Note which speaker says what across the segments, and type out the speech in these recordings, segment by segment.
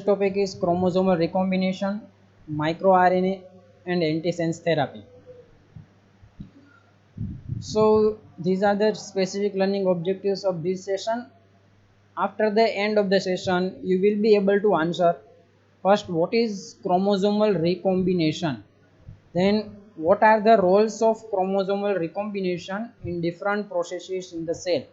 Speaker 1: topic is chromosomal recombination, microRNA, and antisense therapy. So these are the specific learning objectives of this session. After the end of the session, you will be able to answer first what is chromosomal recombination, then what are the roles of chromosomal recombination in different processes in the cell,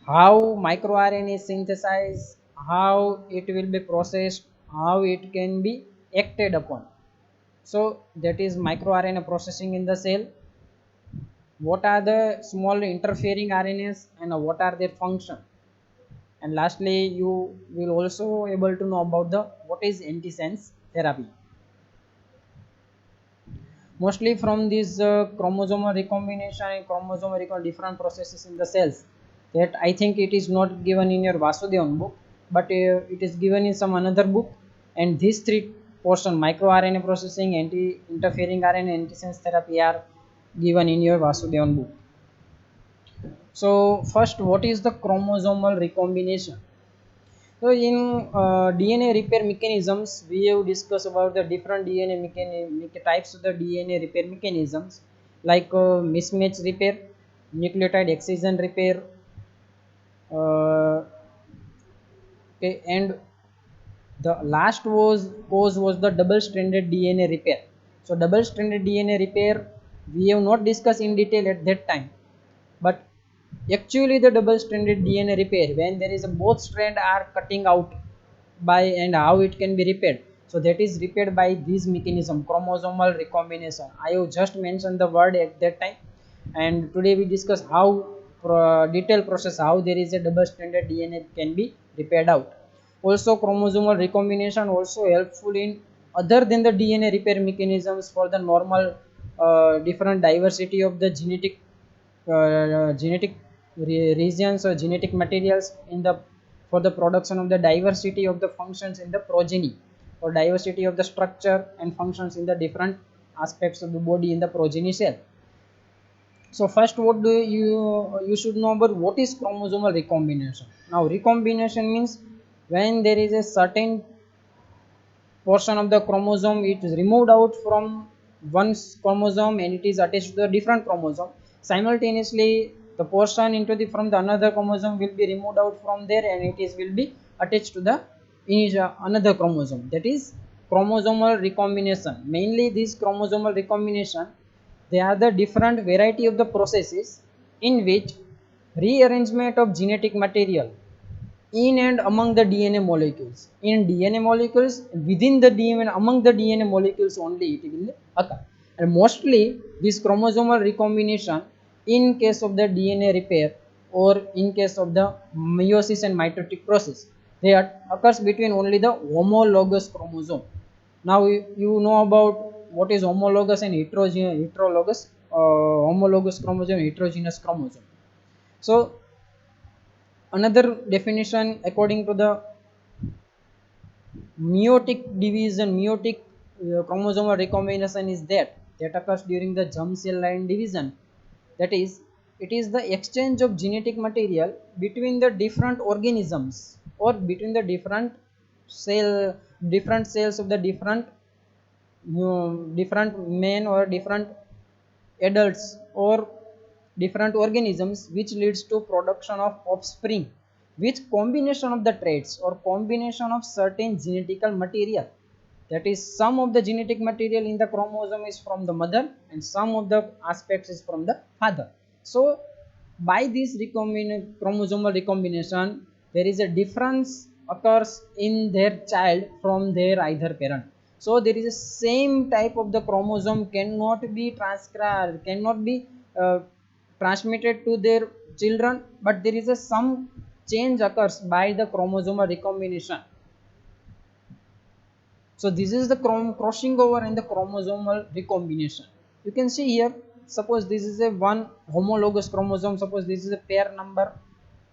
Speaker 1: how microRNA is synthesized, how it will be processed, how it can be acted upon. So that is microRNA processing in the cell. What are the small interfering RNAs and what are their function? And lastly, you will also able to know about the what is antisense therapy. Mostly from this chromosomal recombination and chromosomal different processes in the cells. That I think it is not given in your Vasudevan book, but it is given in some another book. And these three portion microRNA processing, anti-interfering RNA, antisense therapy are given in your Vasudevan book. So first, what is the chromosomal recombination? So in DNA repair mechanisms, we have discussed about the different types of the DNA repair mechanisms, like mismatch repair, nucleotide excision repair, uh, okay, and the last was the double-stranded DNA repair. So double-stranded DNA repair we have not discussed in detail at that time, but actually the double-stranded DNA repair, when there is a both strand are cutting out by and how it can be repaired. So that is repaired by this mechanism, chromosomal recombination. I have just mentioned the word at that time, and today we discuss how detailed process how there is a double-stranded DNA can be repaired out. Also chromosomal recombination also helpful in other than the DNA repair mechanisms for the normal different diversity of the genetic regions or genetic materials in the for the production of the diversity of the functions in the progeny, or diversity of the structure and functions in the different aspects of the body in the progeny cell. So first, what do you should know about what is chromosomal recombination. Now recombination means when there is a certain portion of the chromosome it is removed out from one chromosome and it is attached to a different chromosome. Simultaneously the portion into the from the another chromosome will be removed out from there and it is will be attached to the another chromosome. That is chromosomal recombination. Mainly this chromosomal recombination, they are the different variety of the processes in which rearrangement of genetic material in and among the DNA molecules. In DNA molecules, within the DNA, among the DNA molecules only it will occur. And mostly this chromosomal recombination in case of the DNA repair or in case of the meiosis and mitotic process, they occurs between only the homologous chromosome. Now you know about what is homologous and heterologous, homologous chromosome, heterogeneous chromosome. So another definition according to the meiotic division, meiotic chromosomal recombination is that occurs during the germ cell line division. That is, it is the exchange of genetic material between the different organisms or between the different cells of the different men or different adults or different organisms, which leads to production of offspring with combination of the traits or combination of certain genetical material. That is, some of the genetic material in the chromosome is from the mother and some of the aspects is from the father. So by this chromosomal recombination, there is a difference occurs in their child from their either parent. So there is a same type of the chromosome cannot be transcribed, cannot be uh, transmitted to their children, but there is a some change occurs by the chromosomal recombination. So this is the crossing over and the chromosomal recombination. You can see here, suppose this is a one homologous chromosome, suppose this is a pair number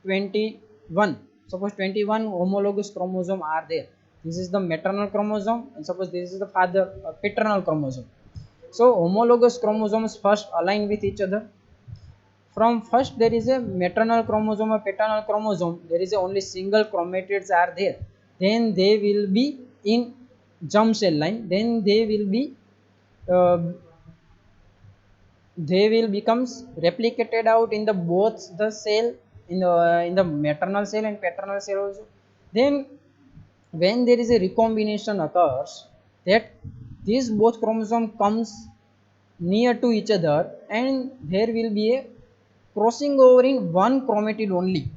Speaker 1: 21, suppose 21 homologous chromosome are there. This is the maternal chromosome and suppose this is the father paternal chromosome. So homologous chromosomes first align with each other. from first there is a maternal chromosome or paternal chromosome, there is a only single chromatids are there, then they will be in germ cell line, then they will be uh, they will becomes replicated out in the both the cell, in the maternal cell and paternal cell also. Then when there is a recombination occurs, that these both chromosome comes near to each other, and there will be a crossing over in one chromatid only.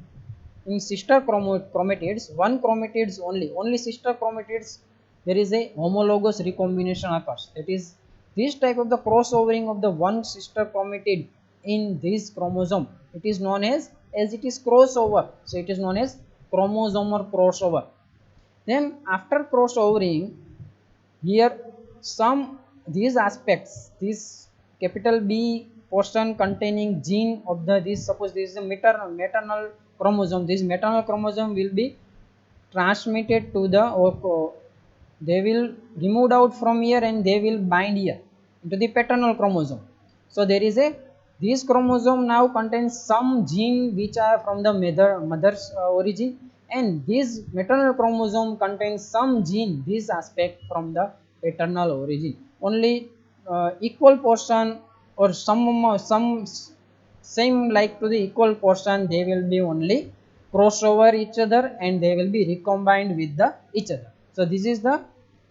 Speaker 1: In sister chromatids, one chromatids only sister chromatids, there is a homologous recombination occurs. That is, this type of the crossovering of the one sister chromatid in this chromosome, it is known as it is crossover, so it is known as chromosomal crossover. Then after crossovering, here some these aspects, this capital B portion containing gene of the, this suppose this is a maternal chromosome, this maternal chromosome will be transmitted to the, they will removed out from here and they will bind here into the paternal chromosome. So there is a, this chromosome now contains some gene which are from the mother's origin, and this maternal chromosome contains some gene, this aspect from the paternal origin. Only equal portion or some same like to the equal portion, they will be only cross over each other and they will be recombined with the each other. So this is the,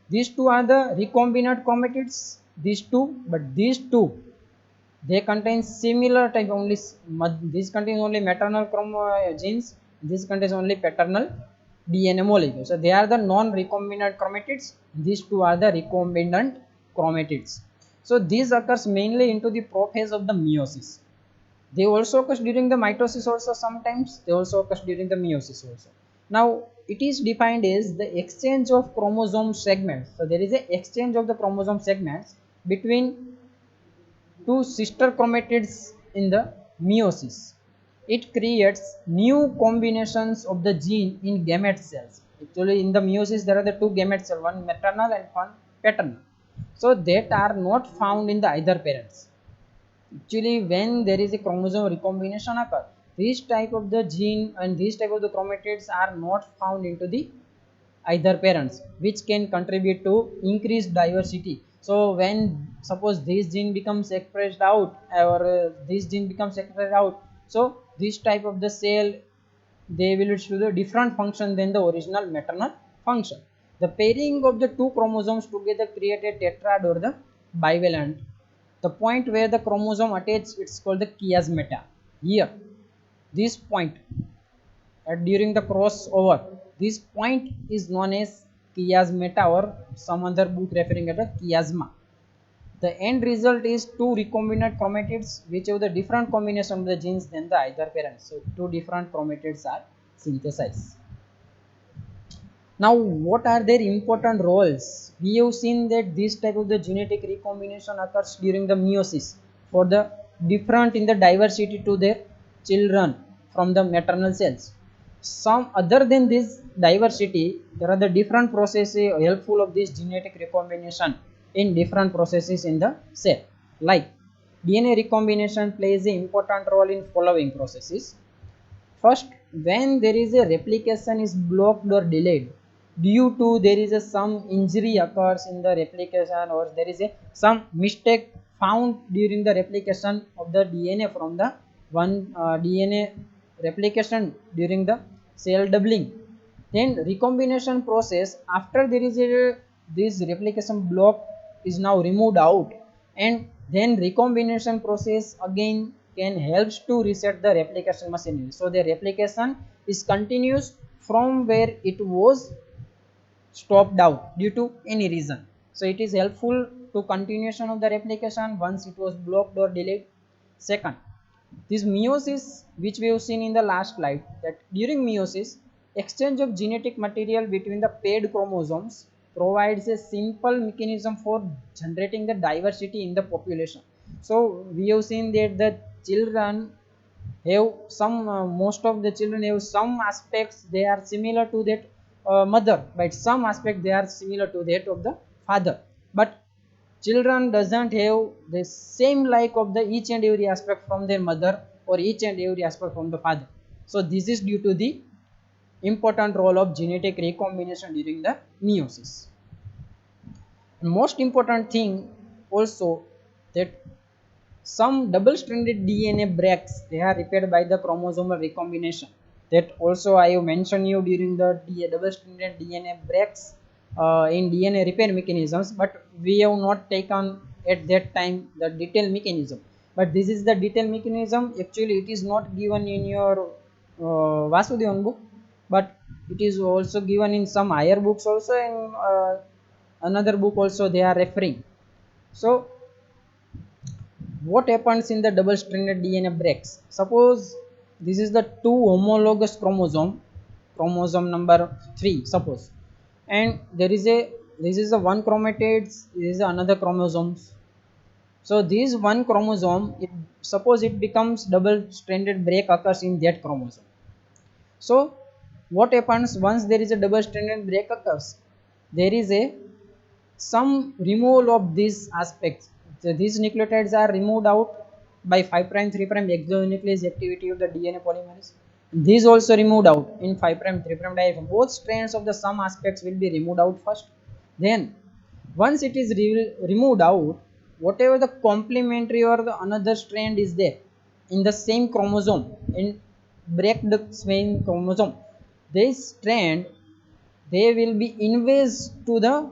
Speaker 1: these two are the recombinant chromatids, these two, but these two they contain similar type only, this contains only maternal genes, this contains only paternal DNA molecule. So they are the non-recombinant chromatids, these two are the recombinant chromatids. So this occurs mainly into the prophase of the meiosis. They also occurs during the mitosis also, sometimes they also occurs during the meiosis also. Now it is defined as the exchange of chromosome segments. So there is a exchange of the chromosome segments between two sister chromatids in the meiosis. It creates new combinations of the gene in gamete cells. Actually in the meiosis there are the two gamete cells, one maternal and one paternal, so that are not found in the either parents. Actually when there is a chromosome recombination occur, this type of the gene and this type of the chromatids are not found into the either parents, which can contribute to increased diversity. So when suppose this gene becomes expressed out, or this gene becomes expressed out, so this type of the cell, they will show the different function than the original maternal function. The pairing of the two chromosomes together create a tetrad or the bivalent. The point where the chromosome attaches, it's called the chiasmata. Here this point during the crossover, this point is known as chiasmata, or some other book referring at the chiasma. The end result is two recombinant chromatids which have the different combination of the genes than the either parents. So two different chromatids are synthesized. Now what are their important roles? We have seen that this type of the genetic recombination occurs during the meiosis for the different in the diversity to their children from the maternal cells. Some other than this diversity, there are the different processes helpful of this genetic recombination in different processes in the cell. Like DNA recombination plays an important role in following processes. First, when there is a replication is blocked or delayed due to there is a some injury occurs in the replication, or there is a some mistake found during the replication of the DNA from the one DNA replication during the cell doubling, then recombination process after there is a this replication block is now removed out, and then recombination process again can helps to reset the replication machinery. So the replication is continuous from where it was stopped out due to any reason. So it is helpful to continuation of the replication once it was blocked or delayed. Second, this meiosis, which we have seen in the last slide, that during meiosis exchange of genetic material between the paired chromosomes provides a simple mechanism for generating the diversity in the population. So we have seen that the children have some most of the children have some aspects they are similar to that mother, but some aspect they are similar to that of the father, but children doesn't have the same like of the each and every aspect from their mother or each and every aspect from the father. So this is due to the important role of genetic recombination during the meiosis. And most important thing also that some double-stranded DNA breaks, they are repaired by the chromosomal recombination. That also I have mentioned you during the double-stranded DNA breaks in DNA repair mechanisms, but we have not taken at that time the detailed mechanism. But this is the detailed mechanism. Actually, it is not given in your Vasudevan book, but it is also given in some higher books also, and another book also they are referring. So what happens in the double stranded DNA breaks? Suppose this is the two homologous chromosome number 3 suppose, and there is a this is the one chromatids, this is another chromosomes. So this one chromosome, it suppose it becomes double stranded break occurs in that chromosome. So what happens once there is a double stranded break occurs? There is a some removal of these aspects. So these nucleotides are removed out by 5 prime 3 prime exonuclease activity of the DNA polymerase. These also removed out in 5 prime 3 prime diaphragm. Both strands of the some aspects will be removed out first. Then once it is removed out, whatever the complementary or the another strand is there in the same chromosome, in break the same chromosome, this strand, they will be invased to the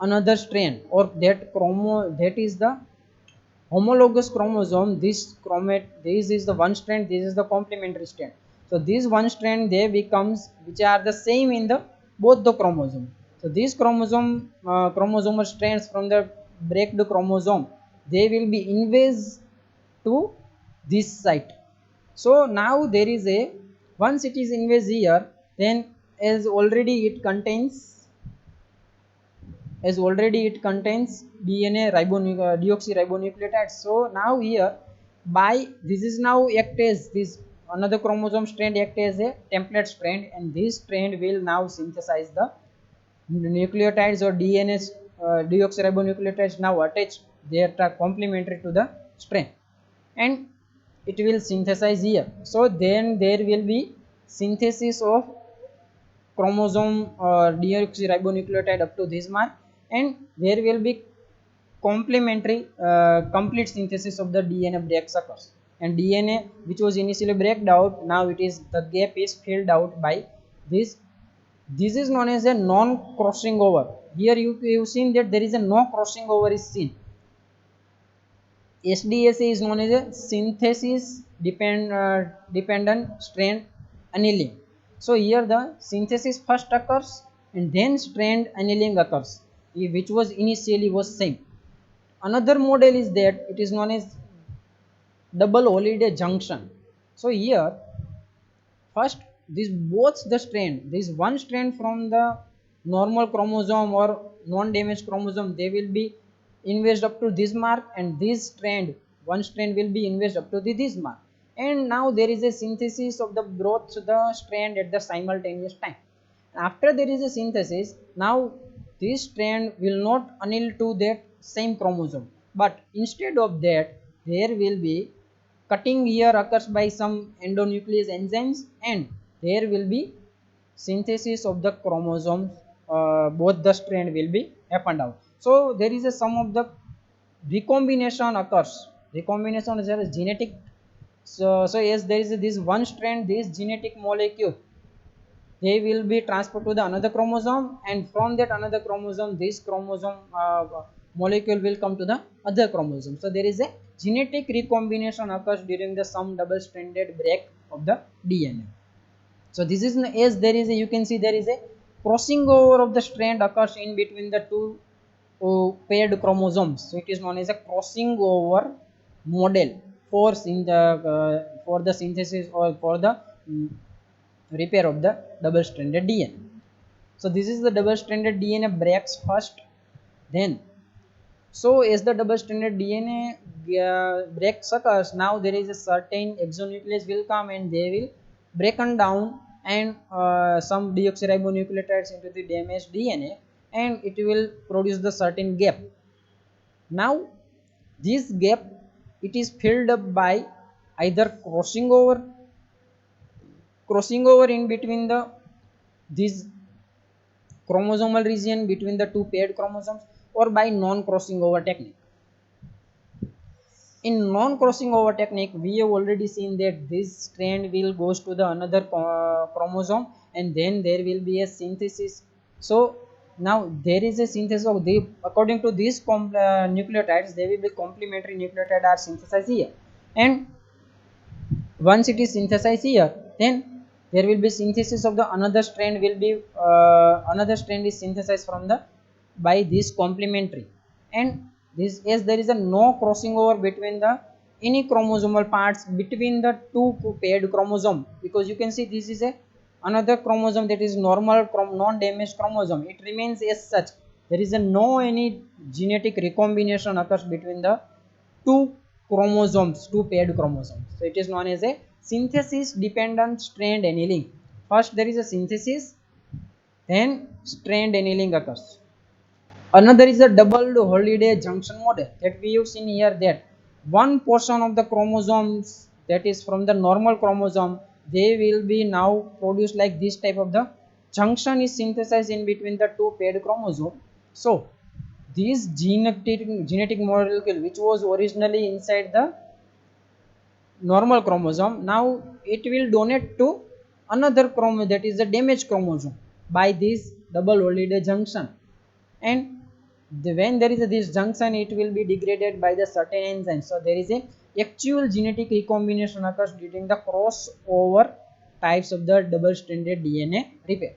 Speaker 1: another strand, or that is the homologous chromosome. This is the one strand, this is the complementary strand. So this one strand they becomes which are the same in the both the chromosome. So these chromosomal strands from the breaked chromosome, they will be invased to this site. So now there is a, once it is invased here, then as already it contains, DNA deoxyribonucleotides. So now here by this is now act as this another chromosome strand act as a template strand, and this strand will now synthesize the nucleotides or DNA deoxyribonucleotides now attached, they are complementary to the strand, and it will synthesize here. So then there will be synthesis of chromosome deoxyribonucleotide up to this mark, and there will be complementary complete synthesis of the DNA breaks occurs. And DNA which was initially breaked out, now it is the gap is filled out by this. This is known as a non crossing over. Here you've seen that there is a no crossing over is seen. SDSA is known as a synthesis dependent strand annealing. So here the synthesis first occurs and then strand annealing occurs, which was initially was same. Another model is that it is known as double holiday junction. So here first this both the strand, this one strand from the normal chromosome or non-damaged chromosome, they will be invased up to this mark, and this strand, one strand will be invased up to this mark, and now there is a synthesis of the both the strand at the simultaneous time. After there is a synthesis, now this strand will not anneal to that same chromosome, but instead of that there will be cutting here occurs by some endonuclease enzymes, and there will be synthesis of the chromosomes, both the strand will be happened out. So there is a some of the recombination occurs. Recombination is a genetic. So yes, there is this one strand, this genetic molecule, they will be transferred to the another chromosome, and from that another chromosome this chromosome molecule will come to the other chromosome. So there is a genetic recombination occurs during the some double stranded break of the DNA. So this is as there is a, you can see there is a crossing over of the strand occurs in between the two paired chromosomes. So it is known as a crossing over model force in the for the synthesis or for the repair of the double stranded DNA. So this is the double stranded DNA breaks first. Then so as the double stranded DNA breaks occurs, now there is a certain exonuclease will come and they will breaken down, and some deoxyribonucleotides into the damaged DNA, and it will produce the certain gap. Now this gap, it is filled up by either crossing over in between the this chromosomal region between the two paired chromosomes, or by non crossing over technique. In non crossing over technique, we have already seen that this strand will goes to the another chromosome, and then there will be a synthesis. So now there is a synthesis of the, according to these nucleotides, there will be complementary nucleotide are synthesized here, and once it is synthesized here, then there will be synthesis of the another strand will be another strand is synthesized from the by this complementary. And this, as there is a no crossing over between the any chromosomal parts between the two paired chromosome, because you can see this is a another chromosome, that is normal non damaged chromosome, it remains as such. There is a no any genetic recombination occurs between the two chromosomes, two paired chromosomes. So it is known as a synthesis dependent strand annealing. First there is a synthesis, then strand annealing occurs. Another is a doubled holiday junction model that we have seen here, that one portion of the chromosomes, that is from the normal chromosome, they will be now produced like this type of the junction is synthesized in between the two paired chromosome. So this genetic molecule which was originally inside the normal chromosome, now it will donate to another chromosome, that is the damaged chromosome, by this double holiday junction. And when there is this junction, it will be degraded by the certain enzymes. So there is a actual genetic recombination occurs during the crossover types of the double stranded DNA repair.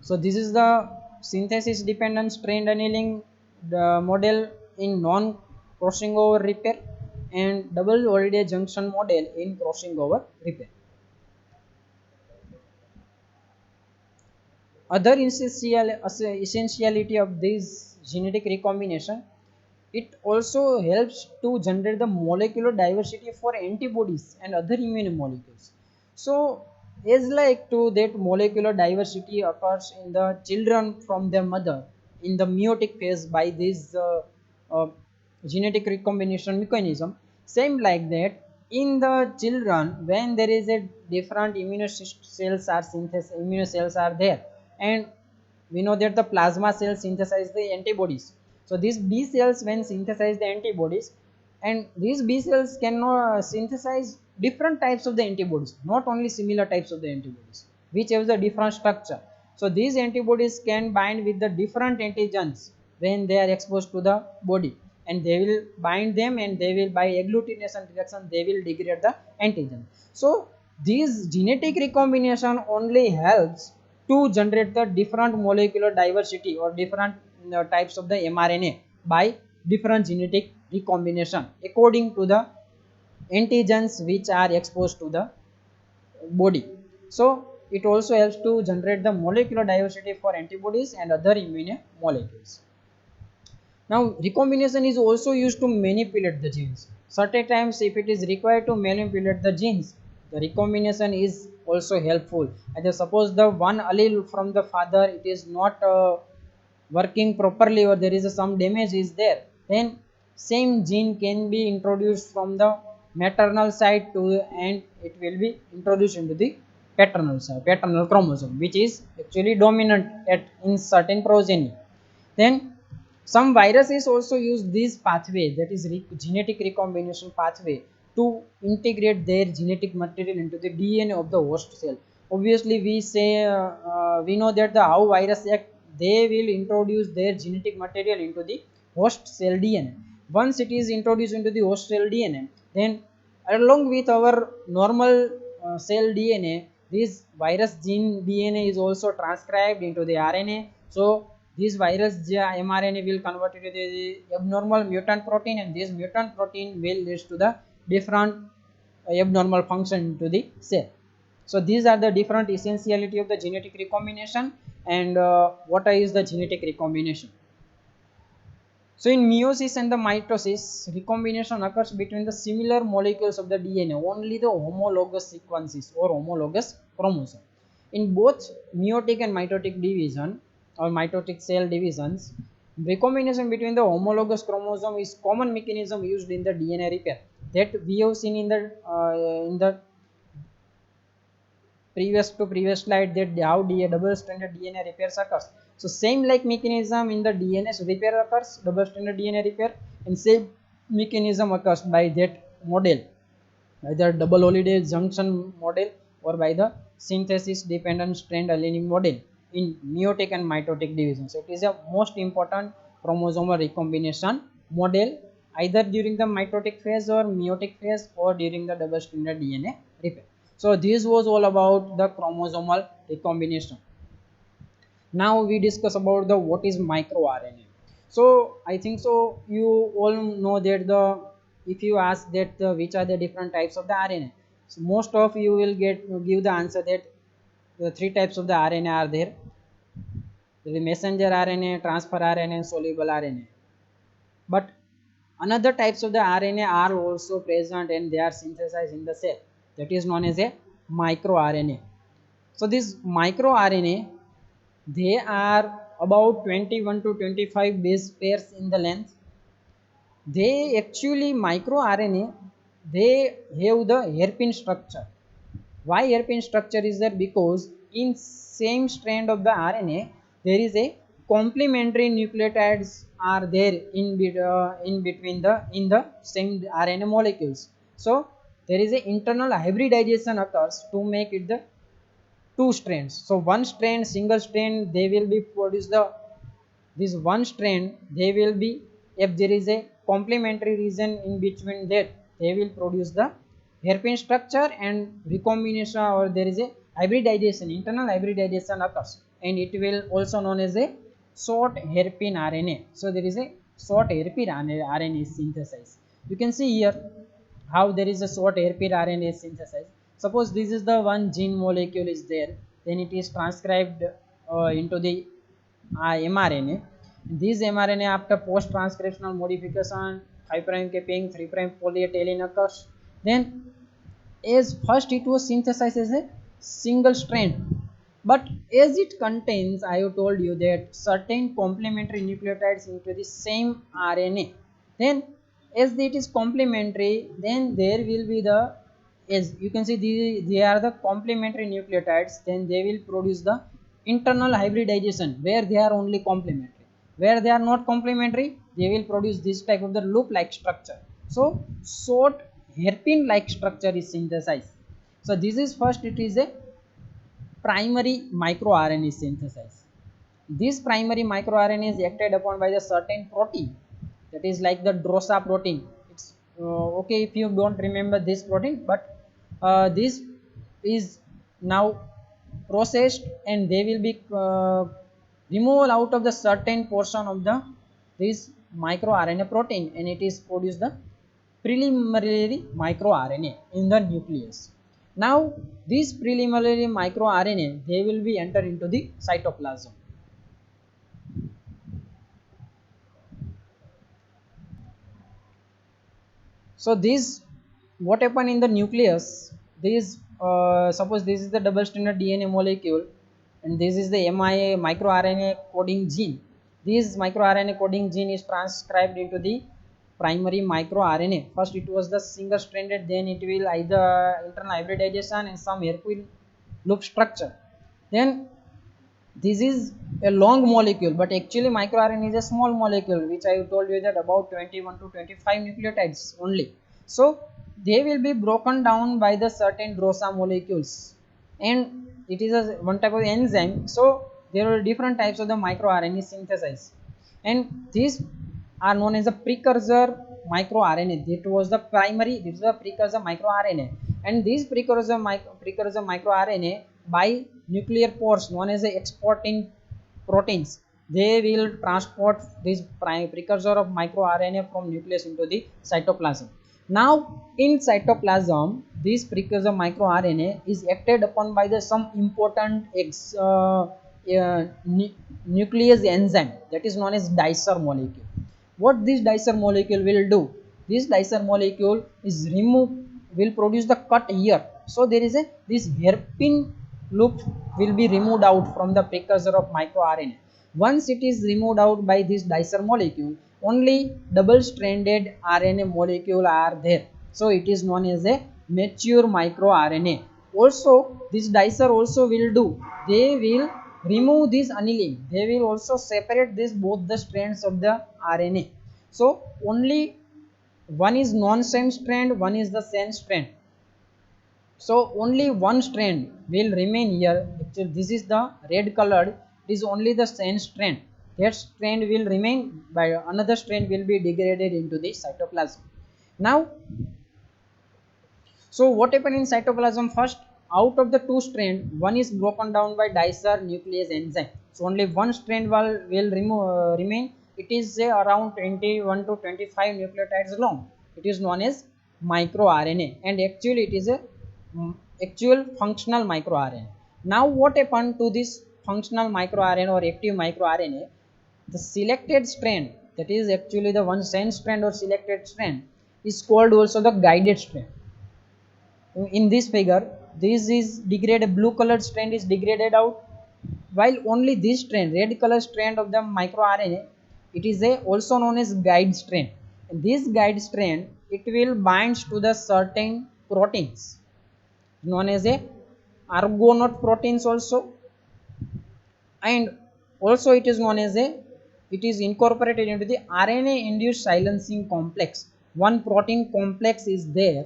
Speaker 1: So this is the synthesis dependent strand annealing model in non crossing over repair, and double holiday junction model in crossing over repair. Other essentiality of this genetic recombination, it also helps to generate the molecular diversity for antibodies and other immune molecules. So as like to that molecular diversity occurs in the children from their mother in the meiotic phase by this uh, genetic recombination mechanism, same like that in the children when there is a different immune cells are synthesized, immune cells are there, and we know that the plasma cells synthesize the antibodies. So these B cells when synthesize the antibodies, and these B cells can synthesize different types of the antibodies, not only similar types of the antibodies which have the different structure. So these antibodies can bind with the different antigens when they are exposed to the body, and they will bind them, and they will by agglutination reaction they will degrade the antigen. So this genetic recombination only helps to generate the different molecular diversity or different types of the mRNA by different genetic recombination according to the antigens which are exposed to the body. So it also helps to generate the molecular diversity for antibodies and other immune molecules. Now recombination is also used to manipulate the genes. Certain times if it is required to manipulate the genes, the recombination is also helpful. And suppose the one allele from the father it is not working properly, or there is some damage is there, then same gene can be introduced from the maternal side to, and it will be introduced into the paternal side, paternal chromosome, which is actually dominant at in certain progeny. Then some viruses also use this pathway, that is genetic recombination pathway, to integrate their genetic material into the DNA of the host cell. Obviously, we say we know that the how virus act, they will introduce their genetic material into the host cell DNA. Once it is introduced into the host cell DNA, then along with our normal cell DNA, this virus gene DNA is also transcribed into the RNA. So this virus mRNA will convert it to the abnormal mutant protein, and this mutant protein will lead to the different abnormal function to the cell. So these are the different essentiality of the genetic recombination, and what is the genetic recombination. So in meiosis and the mitosis, recombination occurs between the similar molecules of the DNA, only the homologous sequences or homologous chromosome. In both meiotic and mitotic division or mitotic cell divisions, recombination between the homologous chromosome is common mechanism used in the DNA repair. that we have seen in the previous slide, that how double stranded DNA repairs occurs. So same like mechanism in the DNA repair occurs, double stranded DNA repair, and same mechanism occurs by that model, either double holiday junction model or by the synthesis dependent strand aligning model in meiotic and mitotic division. So it is a most important chromosomal recombination model, either during the mitotic phase or meiotic phase or during the double stranded DNA repair. So this was all about the chromosomal recombination. Now we discuss about the what is microRNA. So I think so you all know that the, if you ask that which are the different types of the RNA, so most of you will give the answer that the three types of the RNA are there: the messenger RNA, transfer RNA, and soluble RNA. But another types of the RNA are also present and they are synthesized in the cell, that is known as a microRNA. So this microRNA, they are about 21 to 25 base pairs in the length. They actually microRNA, they have the hairpin structure. Why hairpin structure is there? Because in same strand of the RNA there is a complementary nucleotides are there in between the same RNA molecules. So there is a internal hybridization occurs to make it the two strands. So one strand, single strand, they will be produce the, this one strand, they will be, if there is a complementary region in between that, they will produce the hairpin structure and recombination, or there is a hybridization, internal hybridization occurs, and it will also known as a short hairpin RNA. So there is a short hairpin RNA is synthesized. You can see here how there is a short hairpin RNA is synthesized. Suppose this is the one gene molecule is there, then it is transcribed into the mRNA. This mRNA after post-transcriptional modification, 5' capping, 3' poly A tailin occurs. Then as first it was synthesized as a single strand, but as it contains, I have told you that certain complementary nucleotides into the same RNA, then as it is complementary, then there will be the, as you can see they are the complementary nucleotides, then they will produce the internal hybridization where they are only complementary. Where they are not complementary, they will produce this type of the loop like structure. So short hairpin like structure is synthesized. So this is first, it is a primary microRNA is synthesized. This primary microRNA is acted upon by the certain protein, that is like the DROSA protein. It's okay if you don't remember this protein, but this is now processed and they will be removed out of the certain portion of the this microRNA protein, and it is produced the preliminary microRNA in the nucleus. Now this preliminary microRNA, they will be enter into the cytoplasm. So this, what happen in the nucleus, this suppose this is the double stranded DNA molecule and this is the MIA microRNA coding gene. This microRNA coding gene is transcribed into the primary microRNA. First it was the single stranded, then it will either internal hybridization and some hairpin loop structure. Then this is a long molecule, but actually microRNA is a small molecule, which I told you that about 21 to 25 nucleotides only. So they will be broken down by the certain DROSA molecules, and it is a one type of enzyme. So there are different types of the microRNA synthesized, and these are known as a precursor microRNA. That was the primary, this is the precursor microRNA, and these precursor microRNA by nuclear pores known as the exporting proteins, they will transport this precursor of microRNA from nucleus into the cytoplasm. Now in cytoplasm, this precursor microRNA is acted upon by the some important nuclease enzyme, that is known as dicer molecule. What this dicer molecule will do, this dicer molecule is remove, will produce the cut here. So there is a, this hairpin loop will be removed out from the precursor of microRNA. Once it is removed out by this dicer molecule, only double stranded RNA molecule are there. So it is known as a mature microRNA. Also this dicer also will do, they will remove this annealing, they will also separate this both the strands of the RNA. So only one is non-sense strand, one is the sense strand. So only one strand will remain here. Actually this is the red colored, it is only the sense strand, that strand will remain, by another strand will be degraded into the cytoplasm. Now so what happened in cytoplasm? First, out of the two strand, one is broken down by dicer nuclease enzyme. So only one strand will remain. It is say around 21 to 25 nucleotides long. It is known as microRNA, and actually it is a actual functional microRNA. Now what happened to this functional microRNA or active microRNA? The selected strand, that is actually the one sense strand or selected strand, is called also the guided strand. In this figure this is degraded, blue colored strand is degraded out, while only this strand, red color strand of the microRNA, it is a also known as guide strand. And this guide strand, it will binds to the certain proteins known as a argonaute proteins also, and also it is known as a, it is incorporated into the RNA induced silencing complex. One protein complex is there.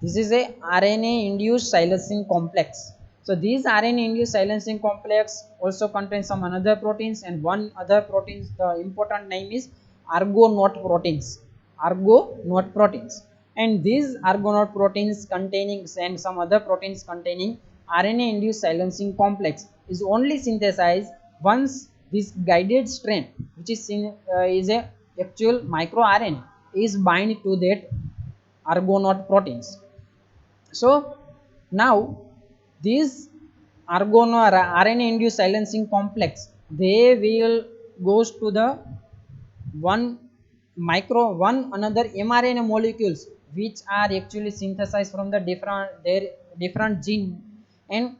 Speaker 1: This is a RNA induced silencing complex. So these RNA induced silencing complex also contains some another proteins, and one other proteins, the important name is argonaute proteins. Argonaute proteins. And these argonaute proteins containing and some other proteins containing RNA induced silencing complex is only synthesized once this guided strand, which is a actual microRNA, is bind to that argonaute proteins. So now these RNA induced silencing complex, they will goes to the one another mRNA molecules which are actually synthesized from the different gene. And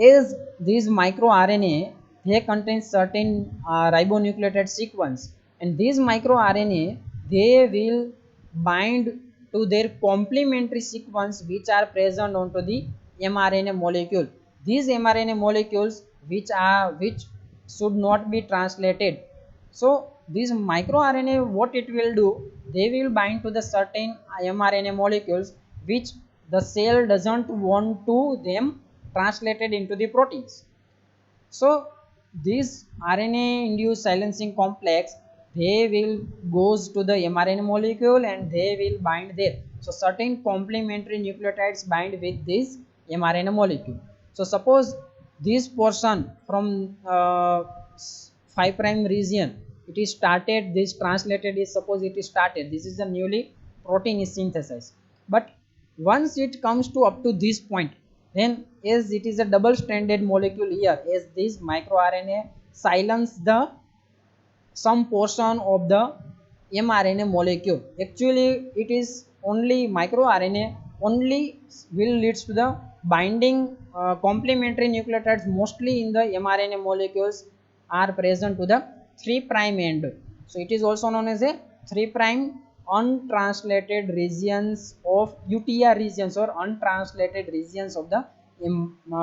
Speaker 1: as these microRNA, they contain certain ribonucleotide sequence, and these microRNA, they will bind to their complementary sequence which are present onto the mRNA molecule. These mRNA molecules which should not be translated. So this microRNA, what it will do, they will bind to the certain mRNA molecules which the cell doesn't want to them translated into the proteins. So this RNA induced silencing complex, they will goes to the mRNA molecule and they will bind there. So certain complementary nucleotides bind with this mRNA molecule. So suppose this portion from 5 prime region, it is started, this translated is, suppose it is started, this is the newly protein is synthesized. But once it comes to up to this point, then as it is a double stranded molecule here, as this microRNA silence the some portion of the mRNA molecule. Actually it is only microRNA only will leads to the binding complementary nucleotides mostly in the mRNA molecules are present to the 3 prime end. So it is also known as a 3 prime untranslated regions of UTR regions or untranslated regions of the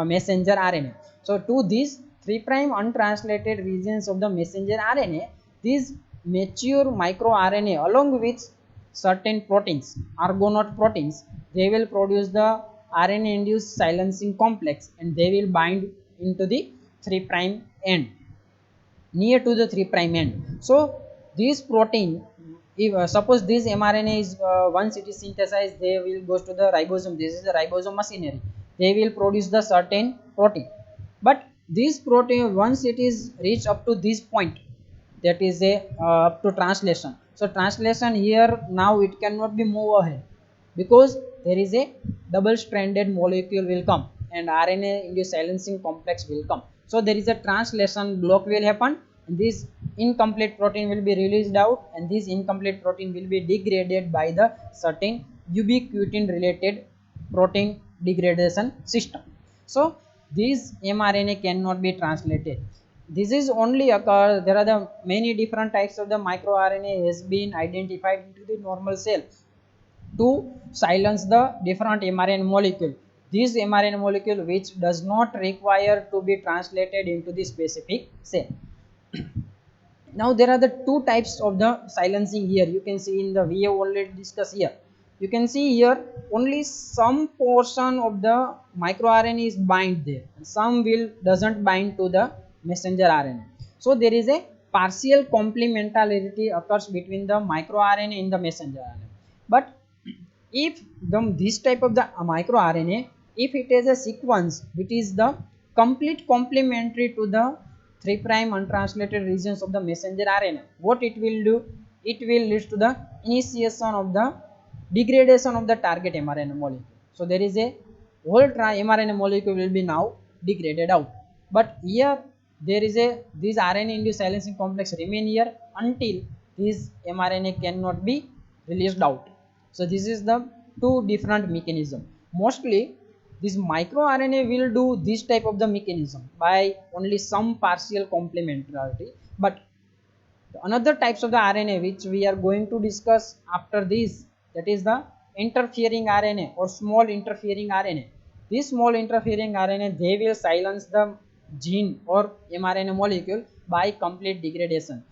Speaker 1: messenger RNA. So to these 3 prime untranslated regions of the messenger RNA, these mature microRNA along with certain proteins, argonaute proteins, they will produce the RNA induced silencing complex and they will bind into the 3 prime end, near to the 3 prime end. So this protein, if suppose this mRNA is once it is synthesized, they will go to the ribosome. This is the ribosome machinery, they will produce the certain protein. But this protein, once it is reached up to this point, that is a up to translation. So translation here, now it cannot be move ahead because there is a double stranded molecule will come and RNA induced silencing complex will come. So there is a translation block will happen, and this incomplete protein will be released out, and this incomplete protein will be degraded by the certain ubiquitin related protein degradation system. So these mRNA cannot be translated. This is only occur, there are the many different types of the microRNA has been identified into the normal cell. to silence the different mRNA molecule. This mRNA molecule which does not require to be translated into the specific cell. Now there are the two types of the silencing here. You can see in the, we have already discussed here. You can see here only some portion of the microRNA is bind there, some will doesn't bind to the messenger RNA. So there is a partial complementarity occurs between the microRNA and the messenger RNA. But if this type of the microRNA, if it has a sequence which is the complete complementary to the 3' untranslated regions of the messenger RNA, what it will do? It will lead to the initiation of the degradation of the target mRNA molecule. So there is a whole mRNA molecule will be now degraded out. But here there is a this RNA induced silencing complex remain here until this mRNA cannot be released out. So this is the two different mechanism. Mostly this microRNA will do this type of the mechanism by only some partial complementarity. But another types of the RNA which we are going to discuss after this, that is the interfering RNA or small interfering RNA. This small interfering RNA, they will silence the gene or mRNA molecule by complete degradation.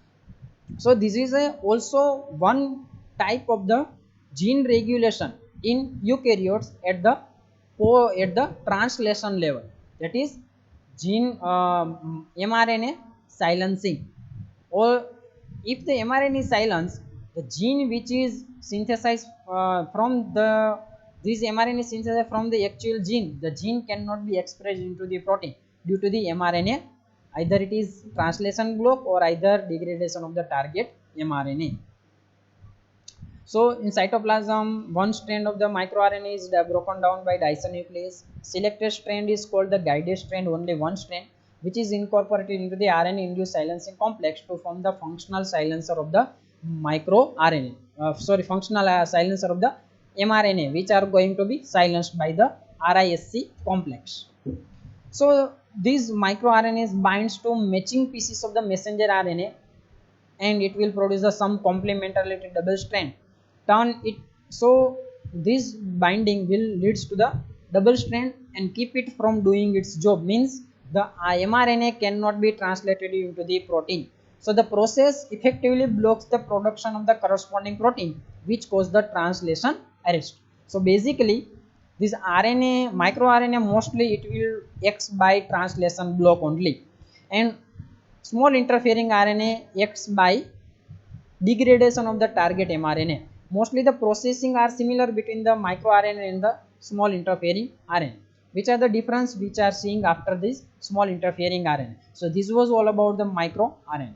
Speaker 1: So this is also one type of the gene regulation in eukaryotes at the translation level, that is gene mRNA silencing. Or if the mRNA is silenced, the gene which is synthesized from the this mRNA is synthesized from the actual gene, the gene cannot be expressed into the protein due to the mRNA, either it is translation block or either degradation of the target mRNA. So in cytoplasm, one strand of the microRNA is broken down by disonuclease. Selected strand is called the guided strand, only one strand, which is incorporated into the RNA induced silencing complex to form the functional silencer of the microRNA. Functional silencer of the mRNA, which are going to be silenced by the RISC complex. So these microRNAs binds to matching pieces of the messenger RNA, and it will produce some complementarity double strand. Turn it so this binding will leads to the double strand and keep it from doing its job, means the mRNA cannot be translated into the protein. So the process effectively blocks the production of the corresponding protein, which cause the translation arrest. So basically this RNA microRNA mostly it will acts by translation block only, and small interfering RNA acts by degradation of the target mRNA. Mostly the processing are similar between the microRNA and the small interfering RNA. Which are the difference which are seeing after this small interfering RNA? So this was all about the microRNA.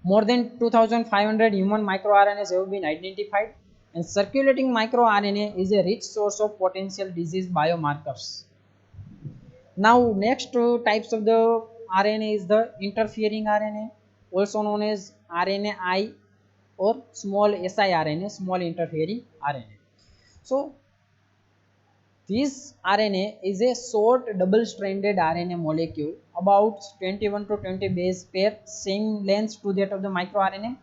Speaker 1: More than 2500 human microRNAs have been identified, and circulating microRNA is a rich source of potential disease biomarkers. Now next two types of the RNA is the interfering RNA, also known as RNAi or small siRNA, small interfering RNA. So this RNA is a short double-stranded RNA molecule about 21 to 20 base pair, same length to that of the microRNA.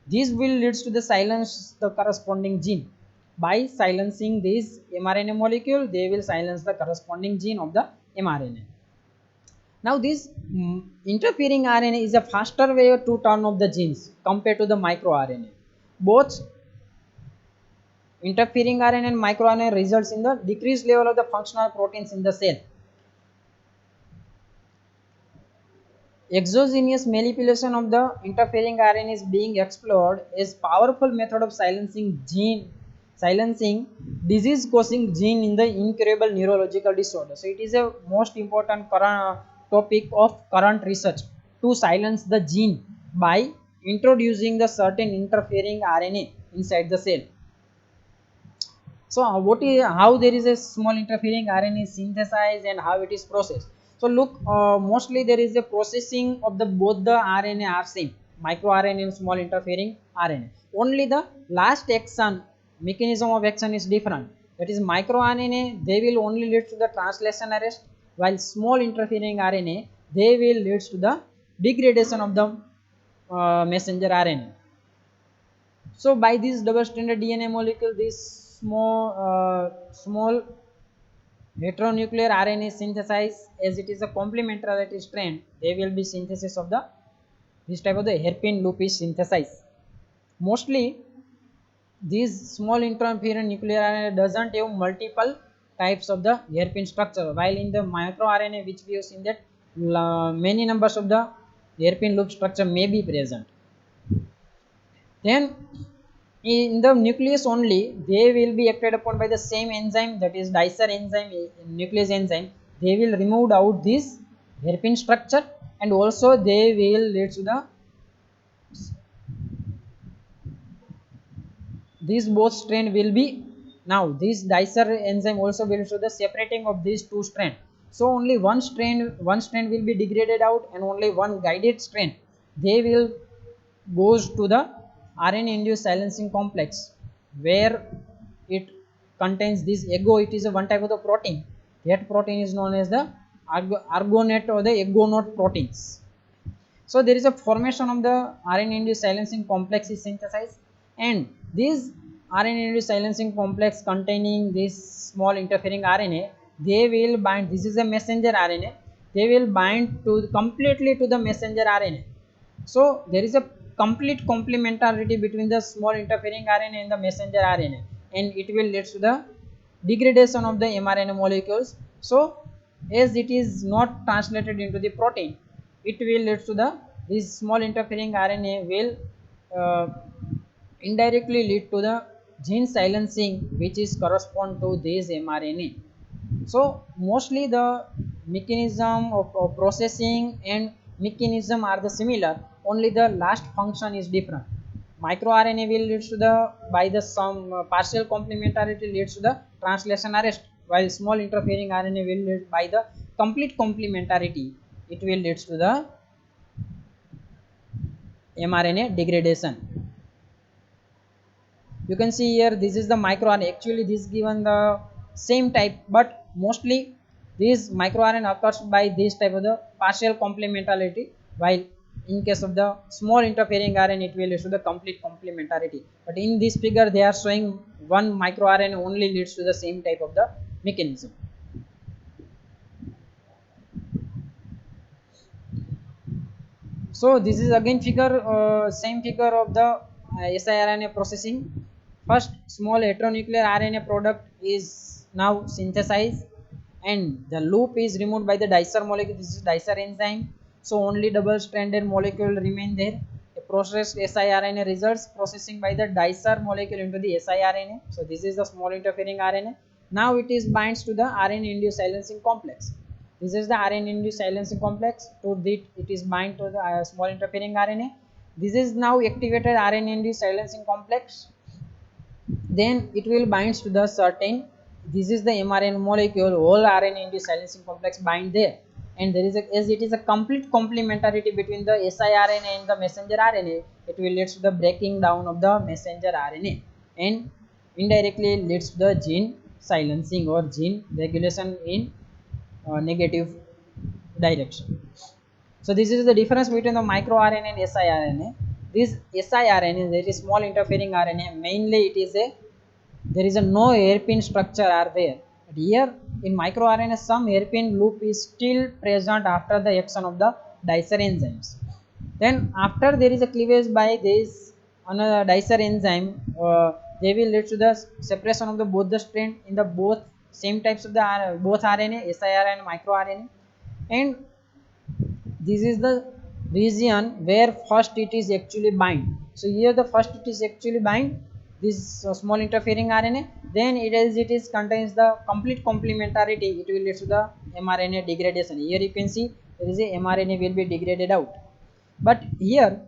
Speaker 1: This will leads to the silence the corresponding gene. By silencing this mRNA molecule, they will silence the corresponding gene of the mRNA. Now this interfering RNA is a faster way to turn off the genes compared to the microRNA. Both interfering RNA and microRNA results in the decreased level of the functional proteins in the cell. Exogenous manipulation of the interfering RNA is being explored as powerful method of silencing disease causing gene in the incurable neurological disorder. So it is a most important current topic of current research to silence the gene by introducing the certain interfering RNA inside the cell. So how there is a small interfering RNA is synthesized and how it is processed. So look, mostly there is a processing of the both the RNA are same, microRNA and small interfering RNA. Only the last action mechanism of action is different. That is microRNA, they will only lead to the translation arrest, while small interfering RNA, they will lead to the degradation of the messenger RNA. So by this double stranded DNA molecule, this small heteronuclear RNA is synthesized as it is a complementarity strand. They will be synthesis of the this type of the hairpin loop is synthesized. Mostly these small interference nuclear RNA doesn't have multiple types of the hairpin structure, while in the micro RNA which we have seen that many numbers of the hairpin loop structure may be present. Then in the nucleus only they will be acted upon by the same enzyme, that is dicer enzyme, nuclease enzyme. They will remove out this hairpin structure, and also they will lead to the these both strand will be, now this dicer enzyme also will show the separating of these two strand. So only one strand will be degraded out, and only one guided strand they will goes to the RNA induced silencing complex, where it contains this ego. It is a one type of the protein. That protein is known as the argonate or the egonode proteins. So there is a formation of the RNA induced silencing complex is synthesized, and this RNA induced silencing complex containing this small interfering RNA, they will bind. This is a messenger RNA. They will bind to completely to the messenger RNA. So there is a complete complementarity between the small interfering RNA and the messenger RNA, and it will lead to the degradation of the mRNA molecules. So as it is not translated into the protein, it will lead to the this small interfering RNA will uh, indirectly lead to the gene silencing, which is correspond to this mRNA. So mostly the mechanism of processing and mechanism are the similar, only the last function is different. MicroRNA will leads to the by the some partial complementarity leads to the translation arrest, while small interfering RNA will lead by the complete complementarity. It will leads to the mRNA degradation. You can see here this is the microRNA. Actually this given the same type, but mostly this microRNA occurs by this type of the partial complementarity, while in case of the small interfering RNA it will lead to the complete complementarity. But in this figure they are showing one microRNA only leads to the same type of the mechanism. So this is again figure, same figure of the siRNA processing. First small heteronuclear RNA product is now synthesized, and the loop is removed by the dicer molecule. This is dicer enzyme. So only double stranded molecule remain there. A processed siRNA results processing by the dicer molecule into the siRNA. So this is the small interfering RNA. Now it is binds to the RNA induced silencing complex. This is the RNA induced silencing complex. To that it is bind to the small interfering RNA. This is now activated RNA induced silencing complex. Then it will binds to the certain. This is the mRNA molecule. Whole RNA induced silencing complex bind there, and there is a, as it is a complete complementarity between the siRNA and the messenger RNA, it will leads to the breaking down of the messenger RNA, and indirectly leads to the gene silencing or gene regulation in negative direction. So this is the difference between the microRNA and siRNA. This siRNA, that is small interfering RNA, mainly it is a, there is a no hairpin structure are there. But here in microRNA some hairpin loop is still present after the action of the dicer enzymes. Then after there is a cleavage by this another dicer enzyme, they will lead to the separation of the both the strand in the both same types of the both RNA, siRNA and microRNA, and this is the region where first it is actually bind. So here the first it is actually bind this small interfering RNA, then it as it is contains the complete complementarity, it will lead to the mRNA degradation. Here you can see there is a mRNA will be degraded out, but here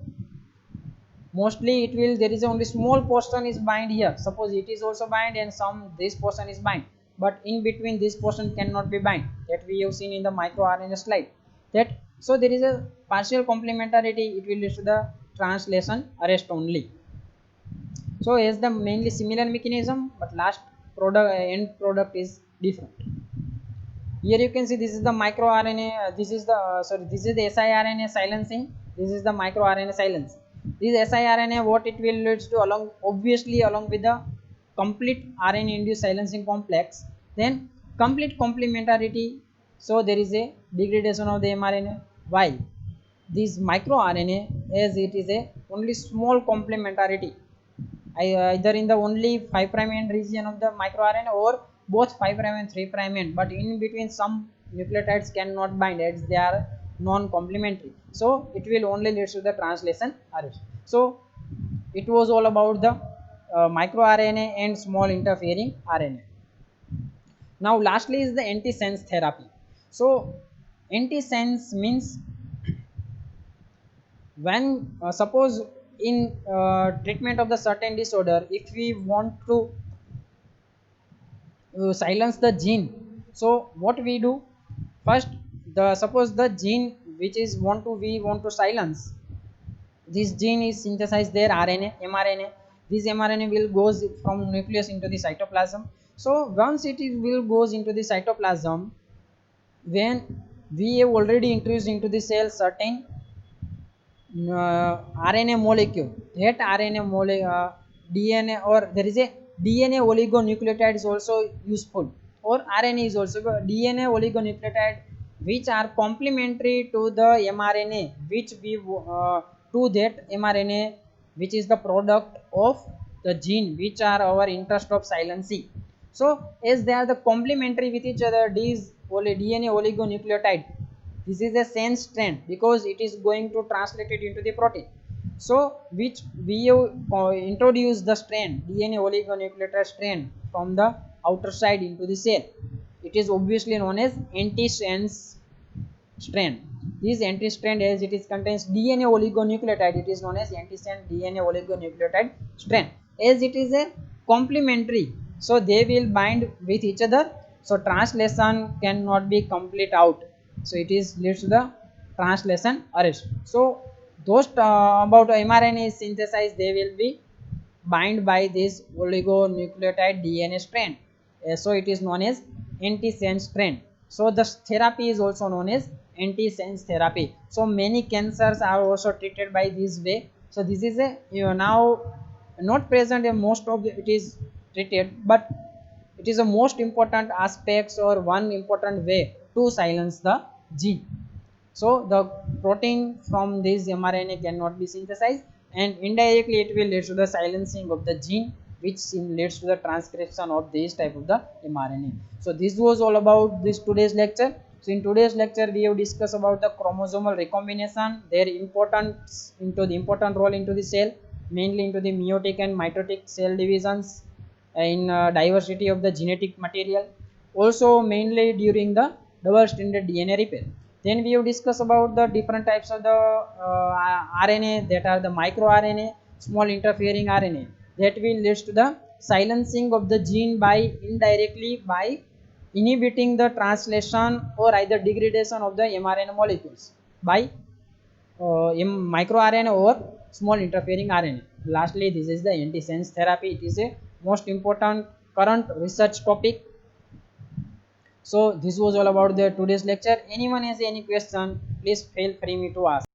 Speaker 1: mostly it will, there is only small portion is bind here. Suppose it is also bind and some this portion is bind, but in between this portion cannot be bind, that we have seen in the microRNA slide. That so there is a partial complementarity, it will lead to the translation arrest only. So as the mainly similar mechanism, but last product end product is different. Here you can see this is the microRNA, this is the sorry, this is the siRNA silencing, this is the microRNA silencing. This siRNA, what it will leads to, along obviously along with the complete RNA induced silencing complex, then complete complementarity. So there is a degradation of the mRNA, while this microRNA, as it is a only small complementarity, either in the only 5 prime end region of the microRNA or both 5 prime and 3 prime end, but in between some nucleotides cannot bind as they are non-complementary. So it will only lead to the translation arrest. So it was all about the microRNA and small interfering RNA. Now lastly is the antisense therapy. So antisense means when suppose in treatment of the certain disorder, if we want to silence the gene, so what we do, first, the suppose the gene which is we want to silence, this gene is synthesized their RNA mRNA. This mRNA will goes from nucleus into the cytoplasm. So once it is will goes into the cytoplasm, when we have already introduced into the cell certain RNA molecule, that DNA, or there is a DNA oligonucleotide is also useful, or RNA is also DNA oligonucleotide, which are complementary to the mRNA, which we to that mRNA which is the product of the gene which are our interest of silencing. So as they are the complementary with each other, these DNA oligonucleotide, this is a sense strand because it is going to translate it into the protein. So which we introduce the strand, DNA oligonucleotide strand, from the outer side into the cell. It is obviously known as antisense strand. This anti-strand, as it is contains DNA oligonucleotide, it is known as antisense DNA oligonucleotide strand. As it is a complementary, so they will bind with each other, so translation cannot be complete out, so it is leads to the translation arrest. So those about mRNA is synthesized, they will be bind by this oligonucleotide DNA strand. So it is known as antisense strand. So the therapy is also known as antisense therapy. So many cancers are also treated by this way. So this is a now not present in most of it is treated, but it is a most important aspects or one important way to silence the gene. So the protein from this mRNA cannot be synthesized, and indirectly it will lead to the silencing of the gene, which leads to the transcription of this type of the mRNA. So this was all about this today's lecture. So in today's lecture we have discussed about the chromosomal recombination, their importance into the important role into the cell, mainly into the meiotic and mitotic cell divisions, in diversity of the genetic material, also mainly during the double stranded DNA repair. Then we have discussed about the different types of the RNA, that are the microRNA, small interfering RNA, that will lead to the silencing of the gene by indirectly by inhibiting the translation or either degradation of the mRNA molecules by microRNA or small interfering RNA. Lastly, this is the antisense therapy. It is a most important current research topic. So this was all about the today's lecture. Anyone has any question, please feel free me to ask.